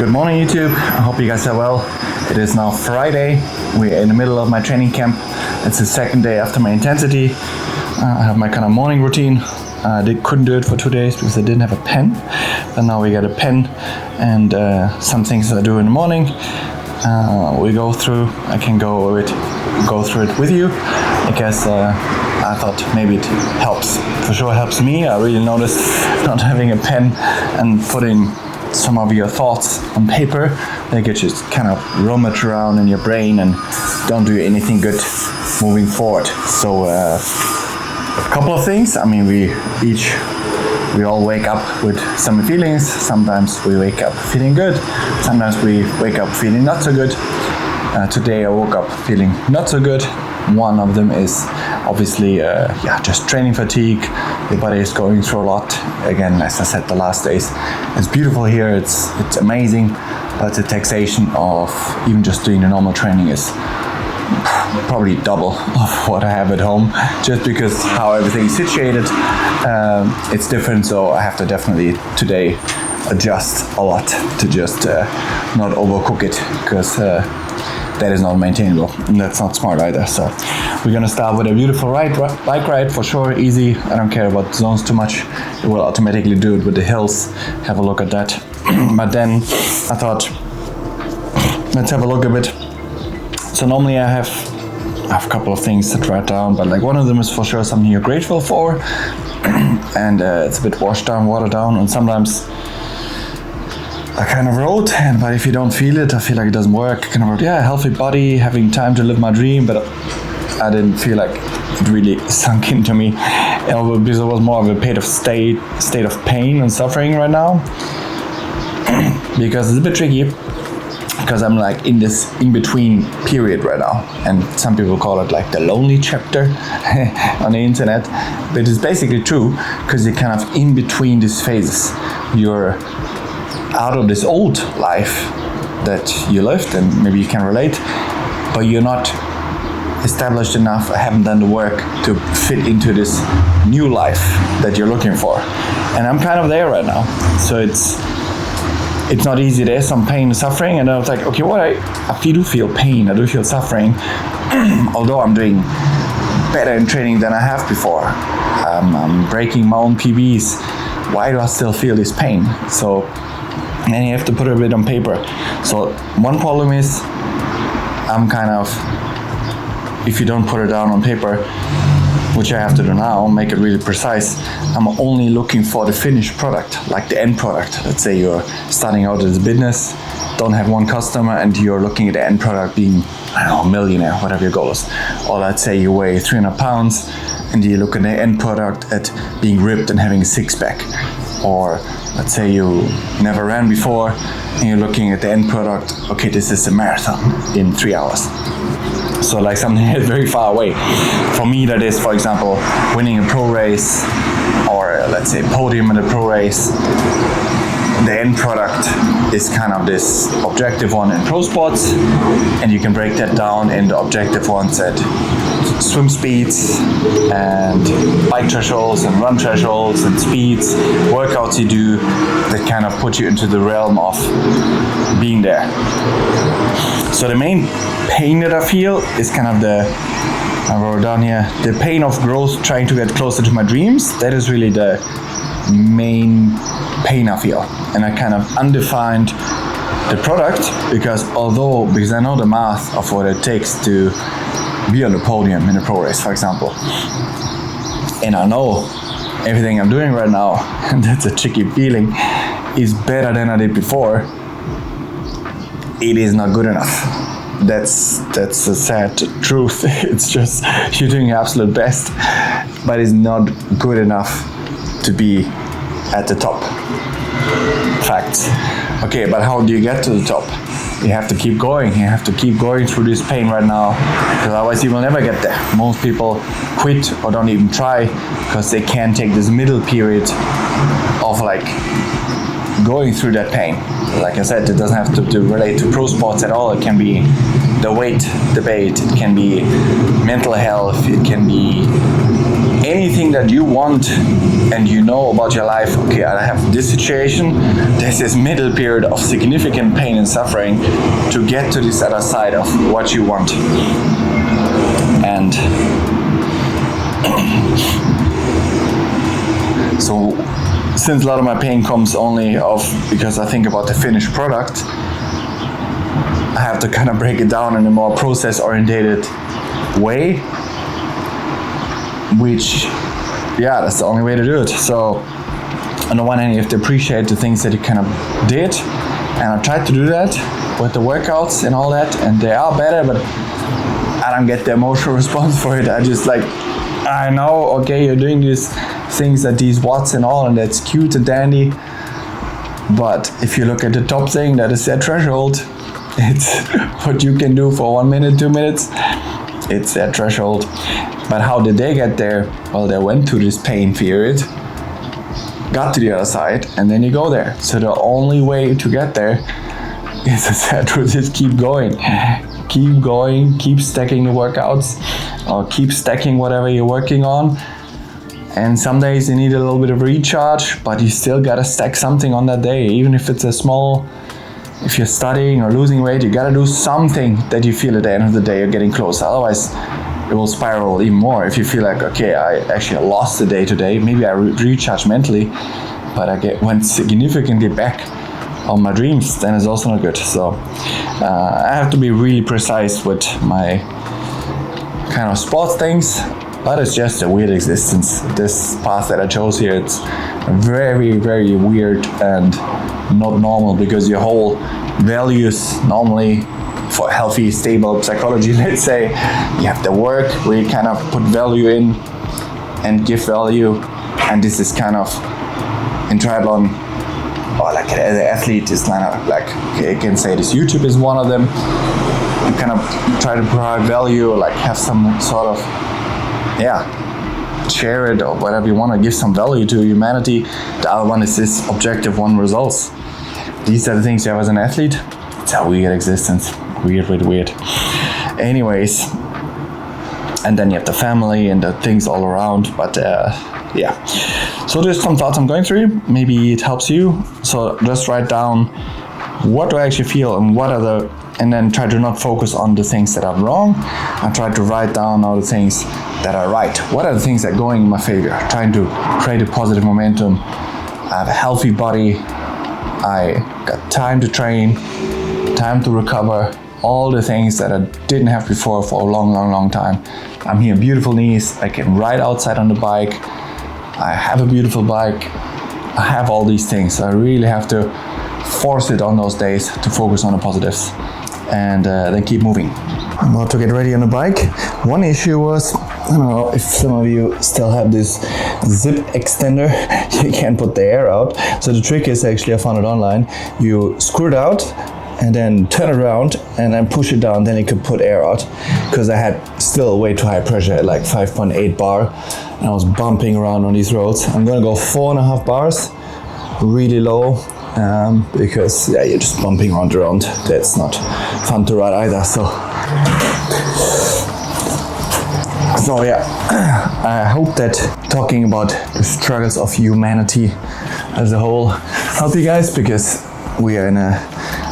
Good morning, YouTube. I hope you guys are well. It is now Friday. We're in the middle of my training camp. It's the second day after my intensity. I have my kind of morning routine. I couldn't do it for 2 days because I didn't have a pen. But now we got a pen and some things I do in the morning. We go through. I can go through it with you. I guess I thought maybe it helps. For sure helps me. I really noticed not having a pen and putting some of your thoughts on paper. They get just kind of rummage around in your brain and don't do anything good moving forward. So a couple of things. I mean, we all wake up with some feelings. Sometimes we wake up feeling good. Sometimes we wake up feeling not so good. Today I woke up feeling not so good. One of them is obviously just training fatigue. The body is going through a lot. Again, as I said the last days, it's beautiful here, it's amazing, but the taxation of even just doing the normal training is probably double of what I have at home, just because how everything is situated. It's different, so I have to definitely today adjust a lot to just not overcook it, because that is not maintainable, and that's not smart either. So we're gonna start with a beautiful bike ride for sure, easy. I don't care about zones too much. It will automatically do it with the hills. Have a look at that. But then I thought, let's have a look a bit. So normally I have a couple of things to write down, but like one of them is for sure something you're grateful for, and it's a bit washed down, watered down, and sometimes I kind of wrote, but if you don't feel it, I feel like it doesn't work. I kind of wrote, healthy body, having time to live my dream, but I didn't feel like it really sunk into me. Because it was more of a state of pain and suffering right now. Because it's a bit tricky, because I'm like in this in-between period right now. And some people call it like the lonely chapter on the internet. But it's basically true, because you're kind of in between these phases. You're out of this old life that you lived, and maybe you can relate, but you're not established enough, I haven't done the work to fit into this new life that you're looking for. And I'm kind of there right now. So it's not easy. There's some pain and suffering, and I was like, okay, I do feel pain, I do feel suffering, although I'm doing better in training than I have before. I'm breaking my own PBs. Why do I still feel this pain? So and you have to put it a bit on paper. So one problem is, I'm kind of, if you don't put it down on paper, which I have to do now, make it really precise, I'm only looking for the finished product, like the end product. Let's say you're starting out as a business, don't have one customer, and you're looking at the end product being, I don't know, a millionaire, whatever your goal is. Or let's say you weigh 300 pounds, and you look at the end product at being ripped and having a six-pack. Or let's say you never ran before and you're looking at the end product, okay, this is a marathon in 3 hours. So like something that's very far away. For me, that is, for example, winning a pro race, or let's say podium in a pro race. The end product is kind of this objective one in pro sports, and you can break that down into objective ones at swim speeds and bike thresholds and run thresholds and speeds, workouts you do that kind of put you into the realm of being there. So the main pain that I feel is kind of I wrote down here, the pain of growth, trying to get closer to my dreams. That is really the main pain I feel. And I kind of undefined the product, because I know the math of what it takes to be on the podium in a pro race, for example. And I know everything I'm doing right now, and that's a tricky feeling, is better than I did before. It is not good enough. That's a sad truth. It's just, you're doing your absolute best, but it's not good enough to be at the top. Facts. Okay, but how do you get to the top? You have to keep going. You have to keep going through this pain right now, because otherwise you will never get there. Most people quit or don't even try because they can't take this middle period of like going through that pain. Like I said, it doesn't have to relate to pro sports at all. It can be the weight debate, it can be mental health, it can be anything that you want and you know about your life, okay, I have this situation, there's this middle period of significant pain and suffering to get to this other side of what you want. And so since a lot of my pain comes only because I think about the finished product, I have to kind of break it down in a more process-oriented way, which, yeah, that's the only way to do it. So on the one hand, you have to appreciate the things that you kind of did, and I tried to do that with the workouts and all that, and they are better, but I don't get the emotional response for it. I just like, I know, okay, you're doing these things at these watts and all, and that's cute and dandy, but if you look at the top thing, that is their threshold. It's what you can do for 1 minute, 2 minutes. It's their threshold. But how did they get there? Well, they went through this pain period, got to the other side, and then you go there. So the only way to get there is, as I said, to just keep going. Keep going, keep stacking the workouts, or keep stacking whatever you're working on. And some days you need a little bit of recharge, but you still gotta stack something on that day, even if it's a small. If you're studying or losing weight, you gotta do something that you feel at the end of the day you're getting closer. Otherwise, it will spiral even more. If you feel like, okay, I actually lost the day today, maybe I recharged mentally, but I went significantly back on my dreams, then it's also not good. So I have to be really precise with my kind of sports things, but it's just a weird existence. This path that I chose here, it's very, very weird and not normal, because your whole values normally for healthy, stable psychology, let's say, you have the work where you kind of put value in and give value, and this is kind of in triathlon, or like as an athlete, is kind of like, okay, I can say this, YouTube is one of them. You kind of try to provide value, like have some sort of, share it or whatever you want to, give some value to humanity. The other one is this objective one, results. These are the things you have as an athlete. It's a weird existence. Weird. Anyways, and then you have the family and the things all around, but so there's some thoughts I'm going through. Maybe it helps you. So just write down, what do I actually feel, and then try to not focus on the things that are wrong. I try to write down all the things that are right. What are the things that are going in my favor? Trying to create a positive momentum. I have a healthy body. I got time to train, time to recover, all the things that I didn't have before for a long time. I'm here, beautiful knees, I can ride outside on the bike, I have a beautiful bike, I have all these things. So I really have to force it on those days to focus on the positives, and then keep moving. I'm about to get ready on the bike. One issue was, I don't know if some of you still have this zip extender, you can put the air out. So the trick is, actually, I found it online, you screw it out and then turn it around and then push it down, then you can put air out. Because I had still way too high pressure at like 5.8 bar, and I was bumping around on these roads. I'm gonna go 4.5 bars, really low, because you're just bumping around. That's not fun to ride either. So I hope that talking about the struggles of humanity as a whole help you guys, because we are in a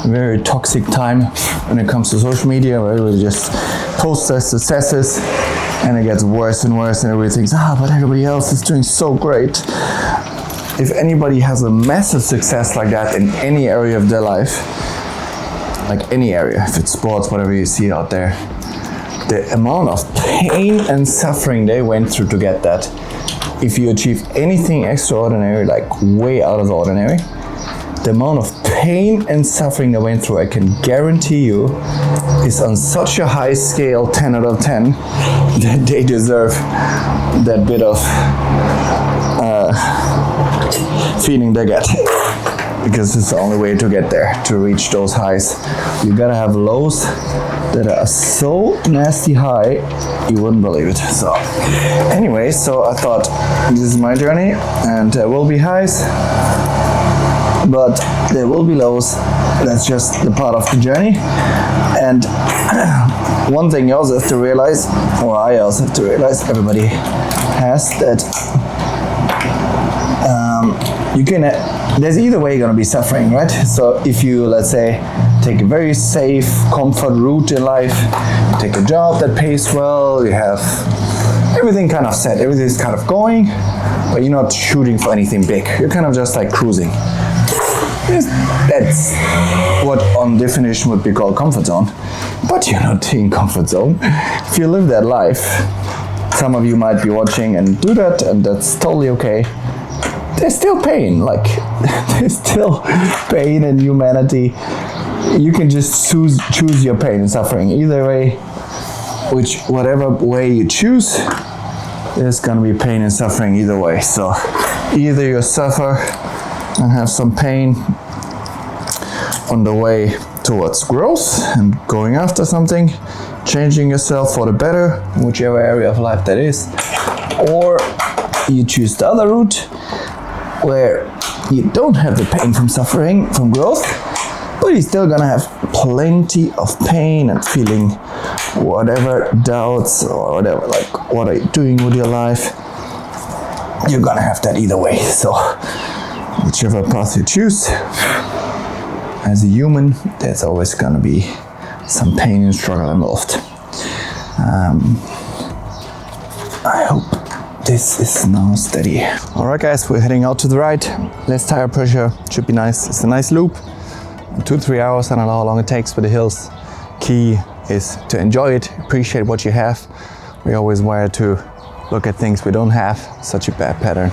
very toxic time when it comes to social media, where everybody just posts their successes and it gets worse and worse, and everybody thinks, but everybody else is doing so great. If anybody has a massive success like that in any area of their life, like any area, if it's sports, whatever you see out there, the amount of pain and suffering they went through to get that. If you achieve anything extraordinary, like way out of the ordinary, the amount of pain and suffering they went through, I can guarantee you, is on such a high scale, 10 out of 10, that they deserve that bit of feeling they get. Because it's the only way to get there, to reach those highs. You gotta have lows that are so nasty high, you wouldn't believe it. So anyway, so I thought, this is my journey, and there will be highs, but there will be lows. That's just the part of the journey. And one thing you also have to realize, or I also have to realize, everybody has, that there's either way you're gonna be suffering, right? So if you, let's say, take a very safe comfort route in life, you take a job that pays well, you have everything kind of set, everything's kind of going, but you're not shooting for anything big. You're kind of just like cruising. That's what on definition would be called comfort zone. But you're not in comfort zone. If you live that life, some of you might be watching and do that, and that's totally okay. There's still pain, like there's still pain in humanity. You can just choose your pain and suffering. Either way, whatever way you choose, there's gonna be pain and suffering either way. So either you suffer and have some pain on the way towards growth and going after something, changing yourself for the better, whichever area of life that is, or you choose the other route where you don't have the pain from suffering, from growth, but you're still gonna have plenty of pain and feeling whatever doubts or whatever, like what are you doing with your life, you're gonna have that either way. So whichever path you choose, as a human, there's always gonna be some pain and struggle involved. I hope this is now steady. All right, guys, we're heading out to the right. Less tire pressure, should be nice. It's a nice loop. 2-3 hours, I don't know how long it takes for the hills. Key is to enjoy it, appreciate what you have. We're always wired to look at things we don't have. Such a bad pattern.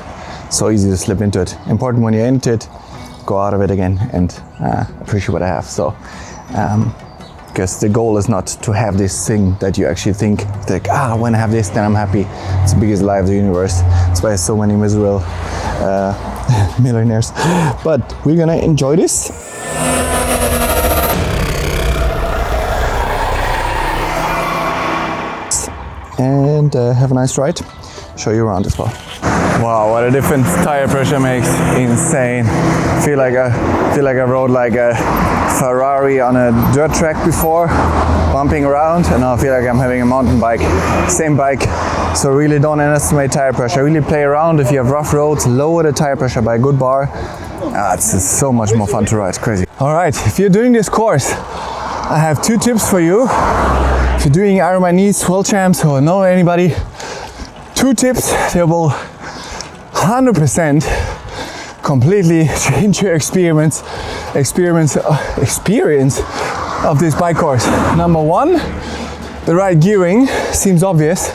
So easy to slip into it. Important when you're into it, go out of it again and appreciate what I have. So, because the goal is not to have this thing that you actually think like, when I have this, then I'm happy. It's the biggest lie of the universe. That's why there's so many miserable millionaires. But we're gonna enjoy this. And have a nice ride. Show you around as well. Wow, what a difference tire pressure makes! Insane. Feel like I rode like a Ferrari on a dirt track before, bumping around, and now I feel like I'm having a mountain bike. Same bike. So really don't underestimate tire pressure. Really play around. If you have rough roads, lower the tire pressure by a good bar. It's just so much more fun to ride. It's crazy. All right, if you're doing this course, I have 2 tips for you. If you're doing Ironman East, World Champs, or know anybody, 2 tips that will 100% completely change your experience of this bike course. Number 1, the right gearing seems obvious,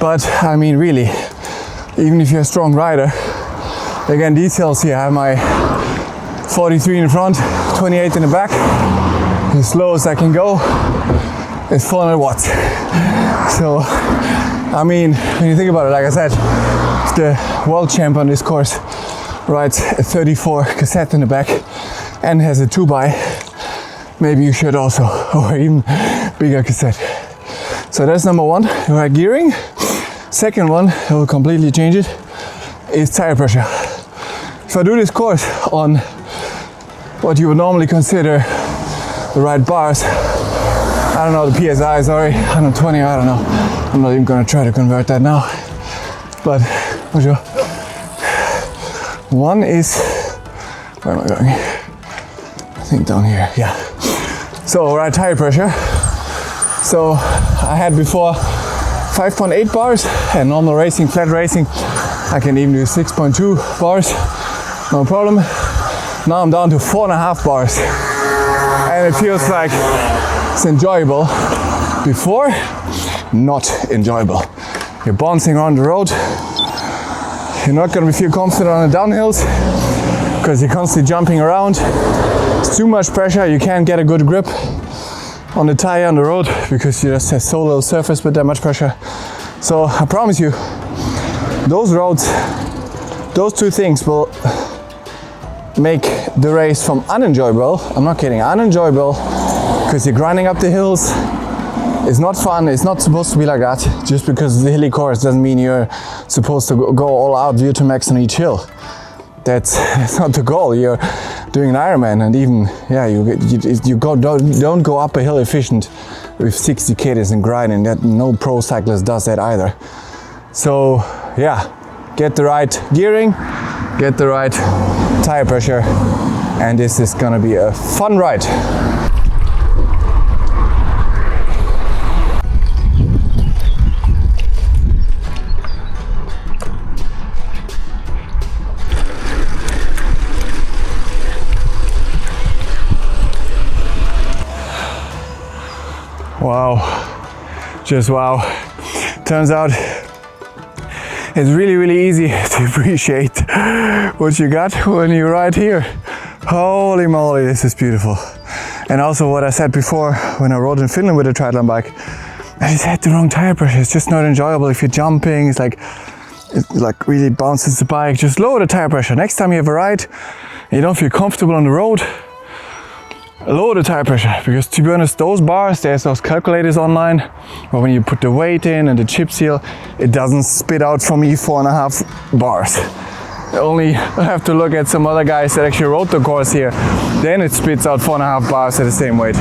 but I mean really, even if you're a strong rider, again, details here. I have my 43 in the front, 28 in the back, as slow as I can go. It's 400 watts. So, I mean, when you think about it, like I said, the world champ on this course rides a 34 cassette in the back and has a 2x. Maybe you should also, or even bigger cassette. So that's number 1, right gearing. Second one, it will completely change it, is tire pressure. If I do this course on what you would normally consider the right bars, I don't know the PSI, sorry, 120, I don't know. I'm not even gonna try to convert that now. But, one is, where am I going? I think down here, yeah. So, right tire pressure. So, I had before 5.8 bars and normal racing, flat racing, I can even do 6.2 bars, no problem. Now I'm down to 4.5 bars. And it feels like it's enjoyable. Before, not enjoyable. You're bouncing around the road. You're not going to feel confident on the downhills because you're constantly jumping around. It's too much pressure. You can't get a good grip on the tire on the road because you just have so little surface with that much pressure. So I promise you, those roads, those 2 things will make the race from unenjoyable, I'm not kidding, unenjoyable, because you're grinding up the hills. It's not fun, it's not supposed to be like that. Just because it's a hilly course doesn't mean you're supposed to go all out view to max on each hill. That's not the goal. You're doing an Ironman, and even, don't go up a hill efficient with 60 k's and grinding. That no pro cyclist does that either. So yeah, get the right gearing, get the right tire pressure, and this is gonna be a fun ride. Wow, just wow. Turns out it's really easy to appreciate what you got when you ride here. Holy moly, this is beautiful. And also what I said before, when I rode in Finland with a triathlon bike, I just had the wrong tire pressure. It's just not enjoyable. If you're jumping, it really bounces the bike. Just lower the tire pressure. Next time you have a ride, and you don't feel comfortable on the road, lower the tire pressure, because to be honest, those bars, there's those calculators online, but when you put the weight in and the chip seal, it doesn't spit out for me 4.5 bars. Only I have to look at some other guys that actually rode the course here, then it spits out 4.5 bars at the same weight.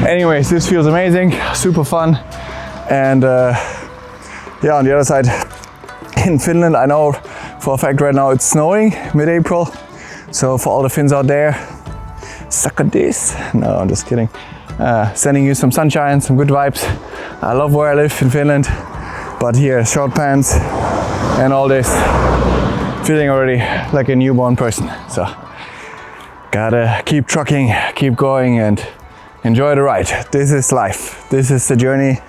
Anyways, this feels amazing, super fun. And yeah, on the other side, in Finland, I know for a fact right now it's snowing mid-April, so for all the Finns out there, suck at this. No, I'm just kidding. Sending you some sunshine, some good vibes. I love where I live in Finland, but here, short pants and all this, feeling already like a newborn person. So, gotta keep trucking, keep going, and enjoy the ride. This is life. This is the journey.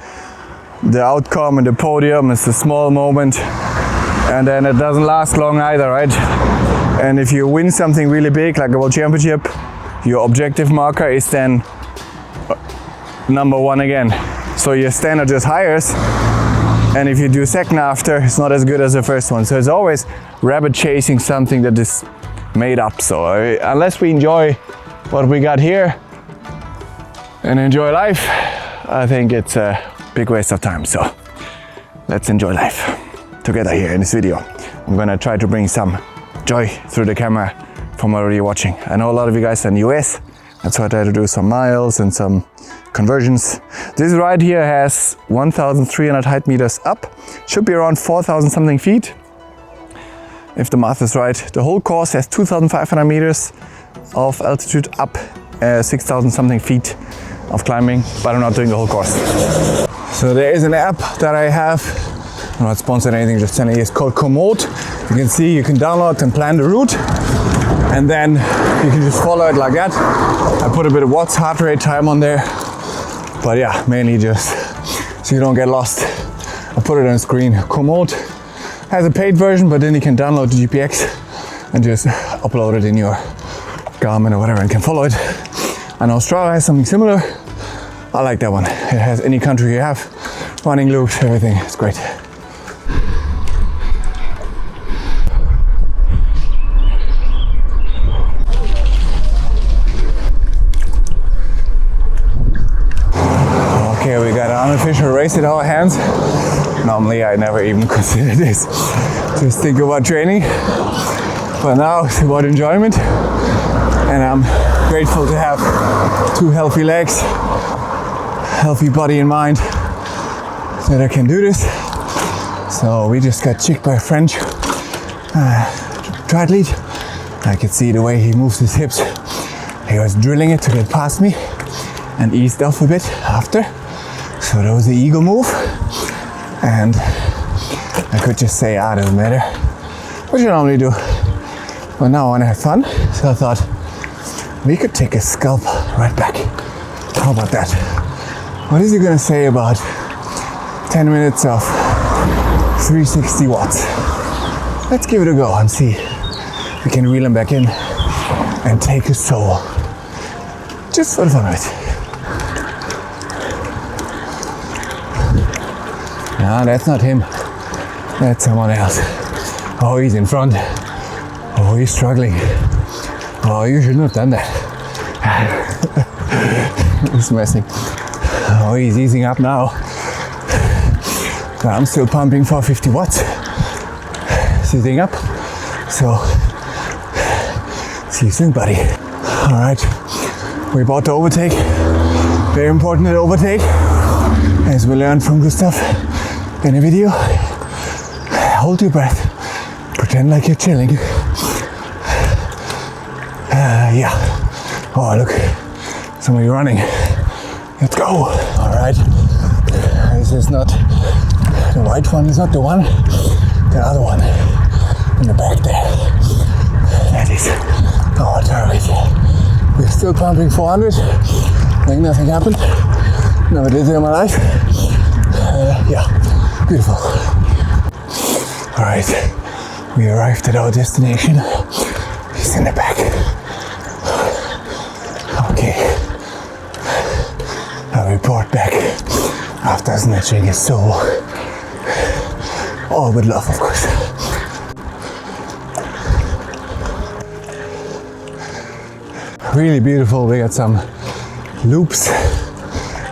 The outcome and the podium is a small moment, and then it doesn't last long either, right? And if you win something really big, like a world championship, your objective marker is then number 1 again. So your standard just higher, and if you do second after, it's not as good as the first one. So it's always rabbit chasing something that is made up. So unless we enjoy what we got here and enjoy life, I think it's a big waste of time. So let's enjoy life together here in this video. I'm gonna try to bring some joy through the camera from already watching. I know a lot of you guys are in the US, that's why I try to do some miles and some conversions. This ride here has 1,300 height meters up, should be around 4,000 something feet, if the math is right. The whole course has 2,500 meters of altitude up, 6,000 something feet of climbing, but I'm not doing the whole course. So there is an app that I have, I'm not sponsored anything, just telling you, it's called Komoot. You can see, you can download and plan the route, and then you can just follow it like that. I put a bit of watts, heart rate, time on there, but yeah, mainly just so you don't get lost. I put it on screen. Komoot has a paid version, but then you can download the GPX and just upload it in your Garmin or whatever and can follow it. And Australia has something similar. I like that one. It has any country you have, running loops, everything. It's great. Okay, we got an unofficial race in our hands. Normally I never even consider this. Just think about training. But now it's about enjoyment. And I'm grateful to have 2 healthy legs, healthy body and mind, so that I can do this. So we just got checked by a French triathlete. I could see the way he moves his hips. He was drilling it to get past me and eased off a bit after. So that was the ego move, and I could just say, doesn't matter, which I normally do, but now I want to have fun, so I thought we could take a scalp right back. How about that? What is he gonna say about 10 minutes of 360 watts? Let's give it a go and see if we can reel him back in and take his soul, just for the fun of it. No, that's not him. That's someone else. Oh, he's in front. Oh, he's struggling. Oh, you shouldn't have done that. He's messing. Oh, he's easing up now. But I'm still pumping for 50 watts. Sitting up. So, see you soon, buddy. All right, we're about to overtake. Very important to overtake, as we learned from Gustav in a video. Hold your breath, pretend like you're chilling, Yeah. Oh, look, somebody running. Let's go. All right. This is not the white one. Is not the one. The other one in the back there. That is our target. We're still pumping 400. Like nothing happened. Never did it in my life. Yeah, beautiful. All right, we arrived at our destination. He's in the back. Okay. I'll report back after snatching his soul. All with love, of course. Really beautiful. We got some loops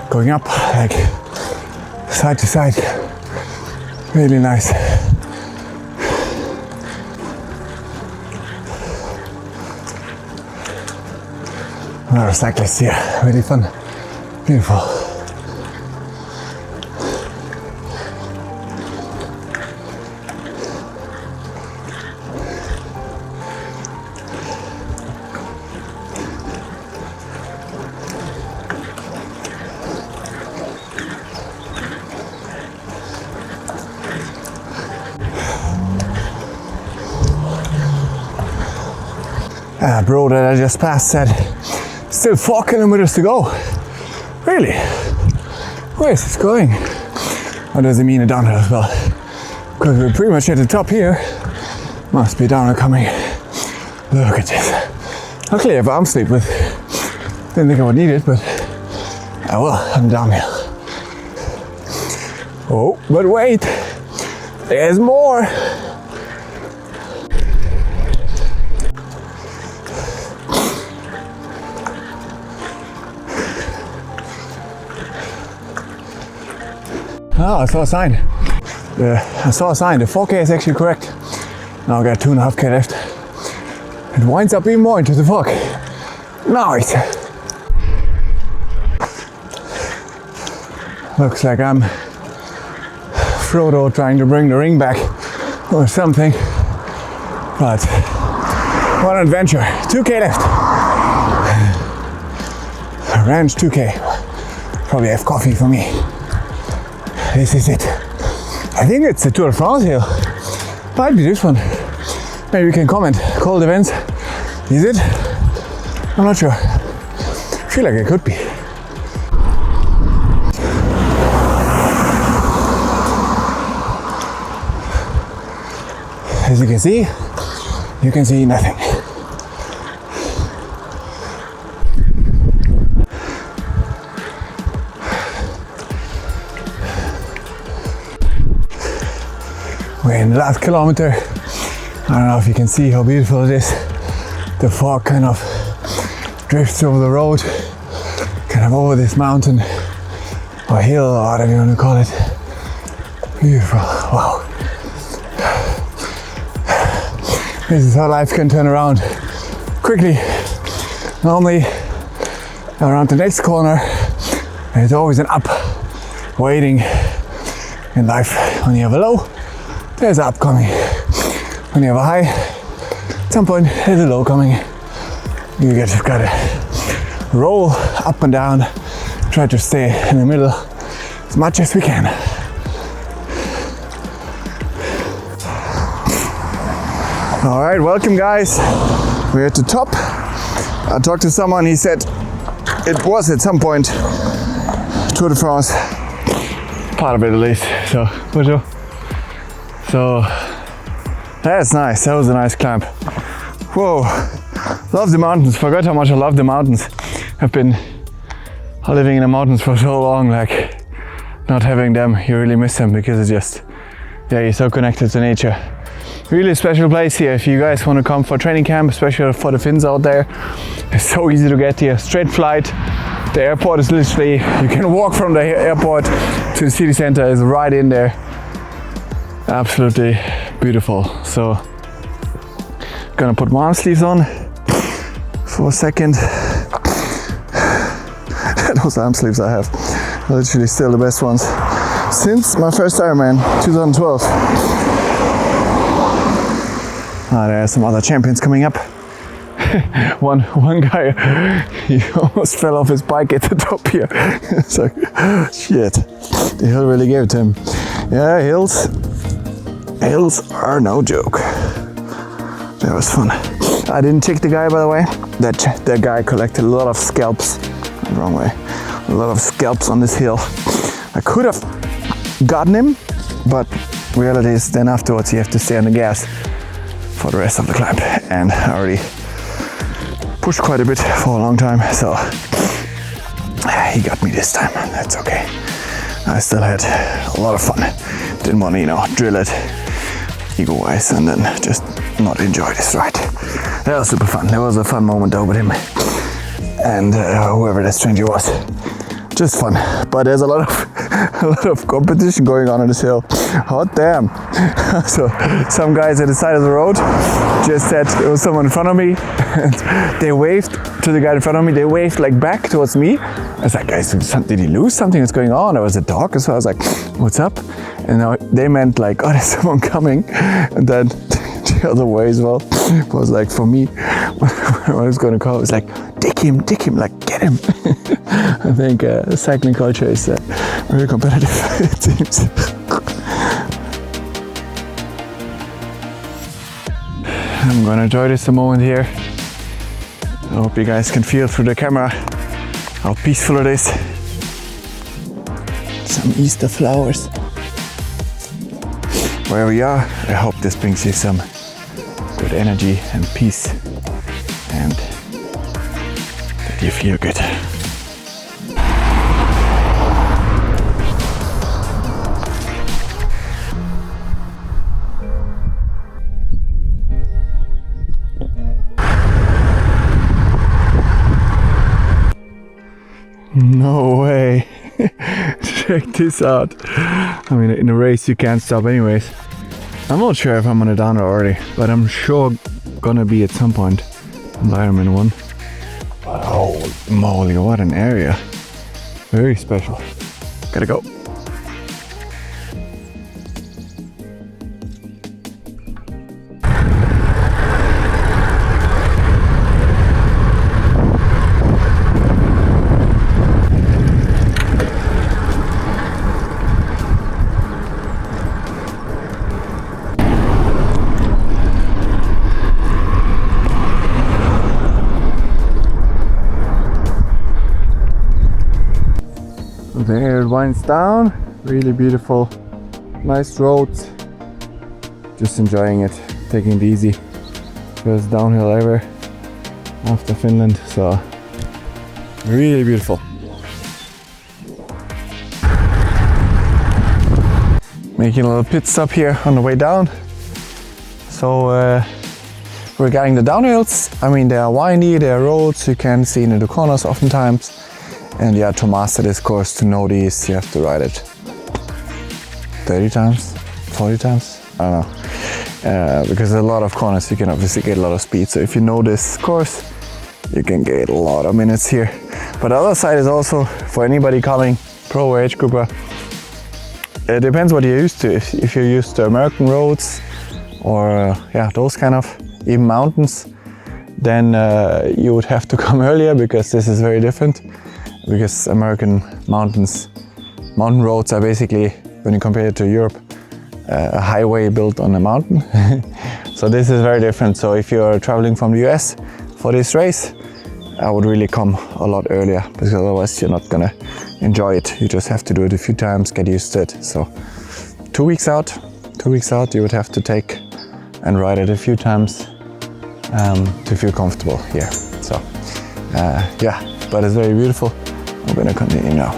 going up like side to side. Really nice. Another cyclist here. Really fun. Beautiful. Bro that I just passed said, still 4 kilometers to go. Really? Where is this going? Or does it mean a downhill as well? Because we're pretty much at the top here. Must be downhill coming. Look at this. Luckily I have arm sleeve with. Didn't think I would need it, but I will. I'm downhill. Oh, but wait. There's more. Oh, I saw a sign. I saw a sign. The 4K is actually correct. Now I got 2.5K left. It winds up even more into the fog. Nice. Looks like I'm Frodo trying to bring the ring back or something. But what an adventure. 2K left. Ranch 2K. Probably have coffee for me. This is it. I think it's the Tour de France hill. Might be this one. Maybe you can comment. Cold events. Is it? I'm not sure. I feel like it could be. As you can see nothing. We're in the last kilometer. I don't know if you can see how beautiful it is. The fog kind of drifts over the road, kind of over this mountain or hill or whatever you want to call it. Beautiful. Wow. This is how life can turn around quickly. Normally around the next corner there's always an up waiting in life. When you have a low, there's an up coming. When you have a high, at some point there's a low coming. You just gotta roll up and down, try to stay in the middle as much as we can. All right, welcome guys. We're at the top. I talked to someone, he said it was at some point Tour de France, part of it at least. So that's nice. That was a nice climb. Whoa, love the mountains. Forgot how much I love the mountains. I've been living in the mountains for so long, like not having them, you really miss them because it's just, yeah, you're so connected to nature. Really special place here if you guys want to come for training camp, especially for the Finns out there. It's so easy to get here, straight flight. The airport is literally, you can walk from the airport to the city center, is right in there. Absolutely beautiful. So, gonna put my arm sleeves on for a second. Those arm sleeves I have, literally still the best ones since my first Ironman, 2012. There are some other champions coming up. one guy, he almost fell off his bike at the top here. It's like, shit, the hill really gave it to him. Yeah, hills are no joke. That was fun. I didn't tick the guy, by the way. That guy collected a lot of scalps. Wrong way. A lot of scalps on this hill. I could have gotten him, but reality is then afterwards you have to stay on the gas for the rest of the climb. And I already pushed quite a bit for a long time, so he got me this time. That's okay. I still had a lot of fun. Didn't want to, drill it ego-wise and then just not enjoy this ride. That was super fun. That was a fun moment though with him and whoever that stranger was. Just fun. But there's a lot of competition going on this hill. Hot damn. So some guys at the side of the road just said there was someone in front of me and they waved to the guy in front of me. They waved like back towards me. I was like, guys, did he lose something? What's going on? There was a dog. So I was like, what's up? And they meant like, oh, there's someone coming. And then the other way as well was like, for me, when I was going to call, it was like, dick him, like, get him. I think cycling culture is very competitive, it seems. I'm gonna enjoy this a moment here. I hope you guys can feel through the camera how peaceful it is. Some Easter flowers. Where we are, I hope this brings you some good energy and peace and that you feel good. No way. Check this out. I mean, in a race you can't stop anyways. I'm not sure if I'm on a downer already, but I'm sure gonna be at some point on the Ironman one. But holy moly, what an area. Very special. Gotta go. There it winds down, really beautiful, nice roads, just enjoying it, taking it easy. First downhill ever after Finland, so really beautiful. Making a little pit stop here on the way down. So regarding the downhills, I mean, they are windy, they are roads, you can see into the corners oftentimes. And yeah, to master this course, to know these, you have to ride it 30 times, 40 times, I don't know. Because a lot of corners, you can obviously get a lot of speed. So if you know this course, you can get a lot of minutes here. But the other side is also, for anybody coming, pro or age grouper, it depends what you're used to. If you're used to American roads or yeah, those kind of, even mountains, then you would have to come earlier because this is very different. Because American mountain roads are basically, when you compare it to Europe, a highway built on a mountain. So this is very different. So if you're traveling from the US for this race, I would really come a lot earlier because otherwise you're not gonna enjoy it. You just have to do it a few times, get used to it. So 2 weeks out, you would have to take and ride it a few times to feel comfortable here. So yeah, but it's very beautiful. I'm gonna continue now.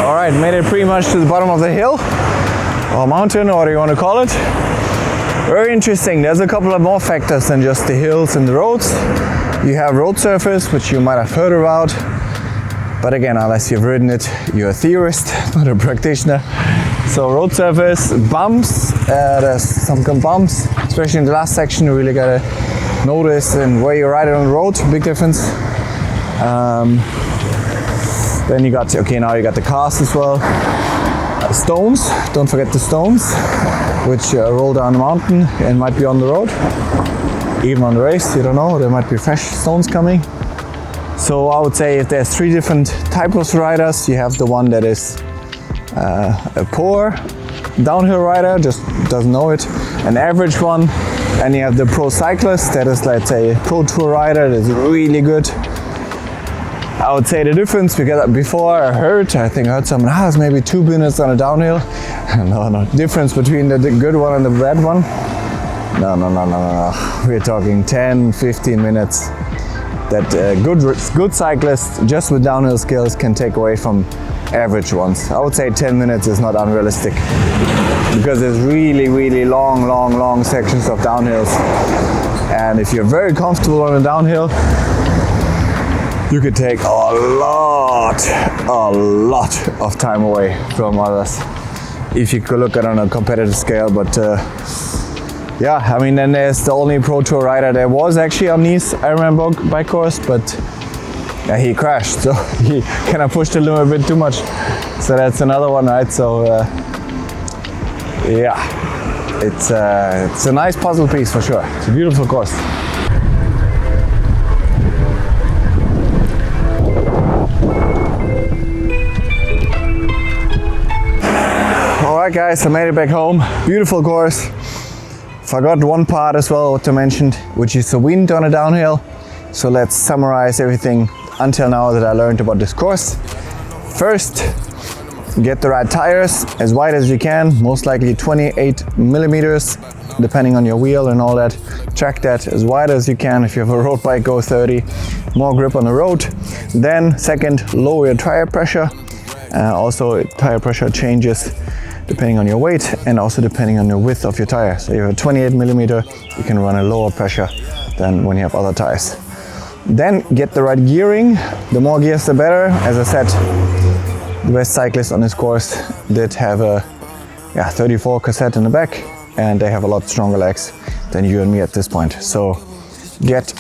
All right, made it pretty much to the bottom of the hill, or mountain, or what do you want to call it. Very interesting. There's a couple of more factors than just the hills and the roads. You have road surface, which you might have heard about. But again, unless you've ridden it, you're a theorist, not a practitioner. So road surface, bumps, there's some bumps, especially in the last section. You really gotta notice and where you ride it on the road, big difference. Then you got, okay, now you got the cast as well. Stones, don't forget the stones, which roll down the mountain and might be on the road. Even on the race, you don't know, there might be fresh stones coming. So I would say if there's 3 different types of riders, you have the one that is a poor downhill rider, just doesn't know it, an average one, and you have the pro cyclist that is, let's say, a pro tour rider that's really good. I would say the difference, because before I think I heard someone, it's maybe 2 minutes on a downhill. No, difference between the good one and the bad one. No. We're talking 10, 15 minutes that good cyclists just with downhill skills can take away from average ones. I would say 10 minutes is not unrealistic, because there's really long sections of downhills, and if you're very comfortable on a downhill, you could take a lot of time away from others if you could look at it on a competitive scale. But yeah, I mean, then there's the only pro tour rider there was actually on Nice IRONMAN bike course, but yeah, he crashed, so he kind of pushed the limit a bit too much. So that's another one, right? So yeah, it's a nice puzzle piece for sure. It's a beautiful course. Alright guys, I made it back home. Beautiful course. Forgot one part as well to mention, which is the wind on a downhill. So let's summarize everything until now that I learned about this course. First, get the right tires, as wide as you can, most likely 28 millimeters, depending on your wheel and all that. Track that as wide as you can. If you have a road bike, go 30, more grip on the road. Then second, lower your tire pressure. Also, tire pressure changes depending on your weight and also depending on the width of your tire. So if you have a 28 millimeter, you can run a lower pressure than when you have other tires. Then get the right gearing. The more gears, the better. As I said, the best cyclists on this course did have a 34 cassette in the back, and they have a lot stronger legs than you and me at this point. So get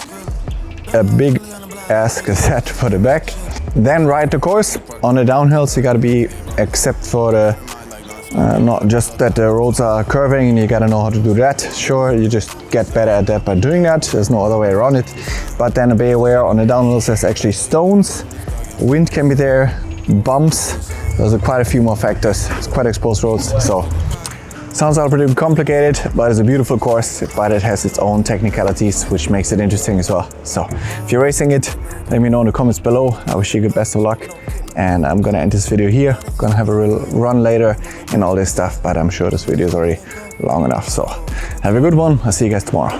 a big ass cassette for the back. Then ride the course. On the downhills, you gotta be, except for the not just that the roads are curving and you gotta know how to do that. Sure, you just get better at that by doing that. There's no other way around it. But then be aware, on the downhills there's actually stones, wind can be there, bumps. Those are quite a few more factors. It's quite exposed roads. So sounds all pretty complicated, but it's a beautiful course, but it has its own technicalities, which makes it interesting as well. So if you're racing it, let me know in the comments below. I wish you the best of luck. And I'm gonna end this video here. Gonna have a real run later and all this stuff, but I'm sure this video is already long enough. So have a good one. I'll see you guys tomorrow.